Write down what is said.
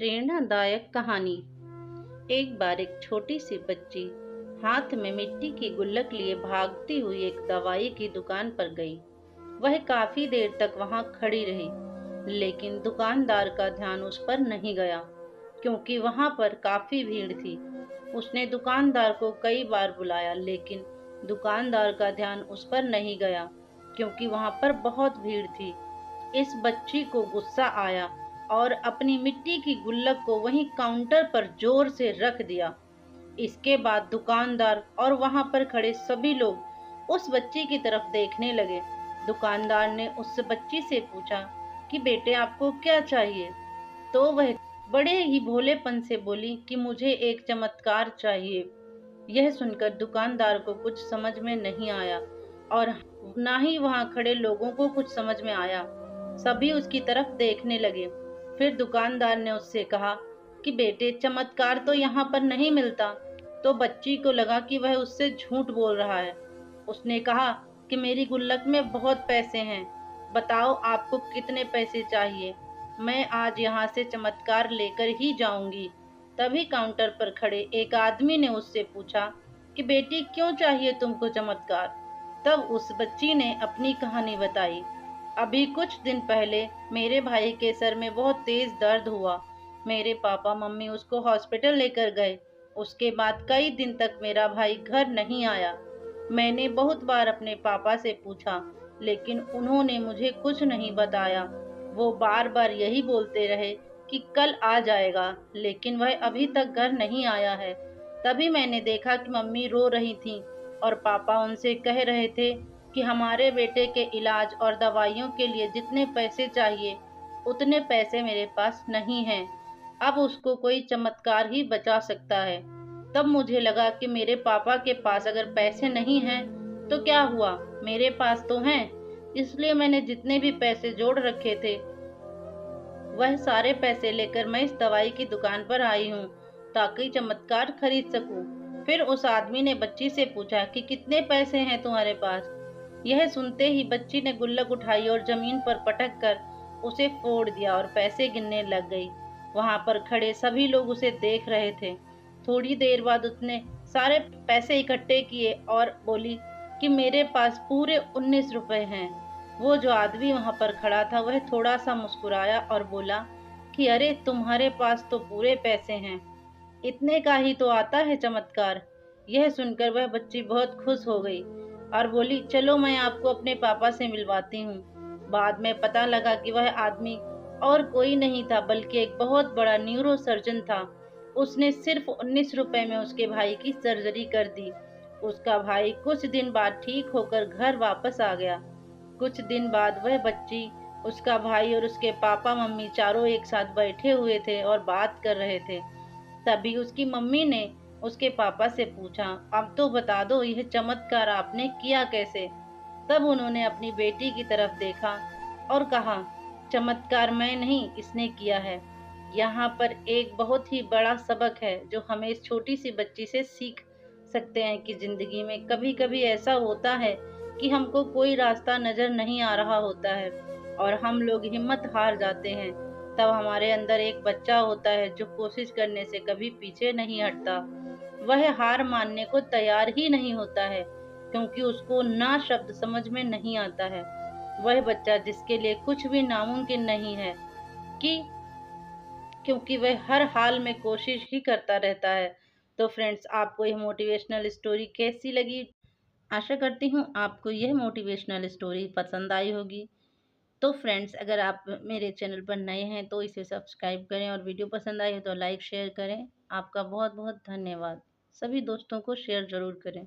प्रेरणादायक कहानी। एक बार एक छोटी सी बच्ची हाथ में मिट्टी की गुल्लक लिए भागती हुई एक दवाई की दुकान पर गई। वह काफी देर तक वहां खड़ी रही, लेकिन दुकानदार का ध्यान उस पर नहीं गया, क्योंकि वहां पर काफी भीड़ थी। उसने दुकानदार को कई बार बुलाया, लेकिन दुकानदार का ध्यान उस पर नहीं गया, क्योंकि वहां पर बहुत भीड़ थी। इस बच्ची को गुस्सा आया और अपनी मिट्टी की गुल्लक को वहीं काउंटर पर जोर से रख दिया। इसके बाद दुकानदार और वहां पर खड़े सभी लोग उस बच्ची की तरफ देखने लगे। दुकानदार ने उस बच्ची से पूछा कि बेटे, आपको क्या चाहिए? तो वह बड़े ही भोलेपन से बोली कि मुझे एक चमत्कार चाहिए। यह सुनकर दुकानदार को कुछ समझ में नहीं आया और ना ही वहां खड़े लोगों को कुछ समझ में आया। सभी उसकी तरफ देखने लगे। फिर दुकानदार ने उससे कहा कि बेटे, चमत्कार तो यहाँ पर नहीं मिलता। तो बच्ची को लगा कि वह उससे झूठ बोल रहा है। उसने कहा कि मेरी गुल्लक में बहुत पैसे हैं, बताओ आपको कितने पैसे चाहिए, मैं आज यहाँ से चमत्कार लेकर ही जाऊंगी। तभी काउंटर पर खड़े एक आदमी ने उससे पूछा कि बेटी, क्यों चाहिए तुमको चमत्कार? तब उस बच्ची ने अपनी कहानी बताई। अभी कुछ दिन पहले मेरे भाई के सर में बहुत तेज दर्द हुआ। मेरे पापा मम्मी उसको हॉस्पिटल लेकर गए। उसके बाद कई दिन तक मेरा भाई घर नहीं आया। मैंने बहुत बार अपने पापा से पूछा, लेकिन उन्होंने मुझे कुछ नहीं बताया। वो बार बार यही बोलते रहे कि कल आ जाएगा, लेकिन वह अभी तक घर नहीं आया है। तभी मैंने देखा कि मम्मी रो रही थीं और पापा उनसे कह रहे थे कि हमारे बेटे के इलाज और दवाइयों के लिए जितने पैसे चाहिए, उतने पैसे मेरे पास नहीं हैं। अब उसको कोई चमत्कार ही बचा सकता है। तब मुझे लगा कि मेरे पापा के पास अगर पैसे नहीं हैं तो क्या हुआ, मेरे पास तो हैं। इसलिए मैंने जितने भी पैसे जोड़ रखे थे, वह सारे पैसे लेकर मैं इस दवाई की दुकान पर आई हूँ, ताकि चमत्कार खरीद सकूं। फिर उस आदमी ने बच्ची से पूछा कि कितने पैसे हैं तुम्हारे पास? यह सुनते ही बच्ची ने गुल्लक उठाई और जमीन पर पटक कर उसे फोड़ दिया और पैसे गिनने लग गई। वहां पर खड़े सभी लोग उसे देख रहे थे। थोड़ी देर बाद उसने सारे पैसे इकट्ठे किए और बोली कि मेरे पास पूरे 19 रुपए हैं। वो जो आदमी वहां पर खड़ा था, वह थोड़ा सा मुस्कुराया और बोला कि अरे, तुम्हारे पास तो पूरे पैसे हैं, इतने का ही तो आता है चमत्कार। यह सुनकर वह बच्ची बहुत खुश हो गई और बोली, चलो मैं आपको अपने पापा से मिलवाती हूँ। बाद में पता लगा कि वह आदमी और कोई नहीं था, बल्कि एक बहुत बड़ा न्यूरो सर्जन था। उसने सिर्फ 19 रुपए में उसके भाई की सर्जरी कर दी। उसका भाई कुछ दिन बाद ठीक होकर घर वापस आ गया। कुछ दिन बाद वह बच्ची, उसका भाई और उसके पापा मम्मी चारों एक साथ बैठे हुए थे और बात कर रहे थे। तभी उसकी मम्मी ने उसके पापा से पूछा, अब तो बता दो, यह चमत्कार आपने किया कैसे? तब उन्होंने अपनी बेटी की तरफ देखा और कहा, चमत्कार मैं नहीं, इसने किया है। यहाँ पर एक बहुत ही बड़ा सबक है जो हमें इस छोटी सी बच्ची से सीख सकते हैं कि जिंदगी में कभी कभी ऐसा होता है कि हमको कोई रास्ता नजर नहीं आ रहा होता है और हम लोग हिम्मत हार जाते हैं। तब हमारे अंदर एक बच्चा होता है जो कोशिश करने से कभी पीछे नहीं हटता। वह हार मानने को तैयार ही नहीं होता है, क्योंकि उसको ना शब्द समझ में नहीं आता है। वह बच्चा जिसके लिए कुछ भी नामुमकिन नहीं है, कि क्योंकि वह हर हाल में कोशिश ही करता रहता है। तो फ्रेंड्स, आपको यह मोटिवेशनल स्टोरी कैसी लगी? आशा करती हूँ आपको यह मोटिवेशनल स्टोरी पसंद आई होगी। तो फ्रेंड्स, अगर आप मेरे चैनल पर नए हैं तो इसे सब्सक्राइब करें और वीडियो पसंद आई हो तो लाइक शेयर करें। आपका बहुत बहुत धन्यवाद। सभी दोस्तों को शेयर ज़रूर करें।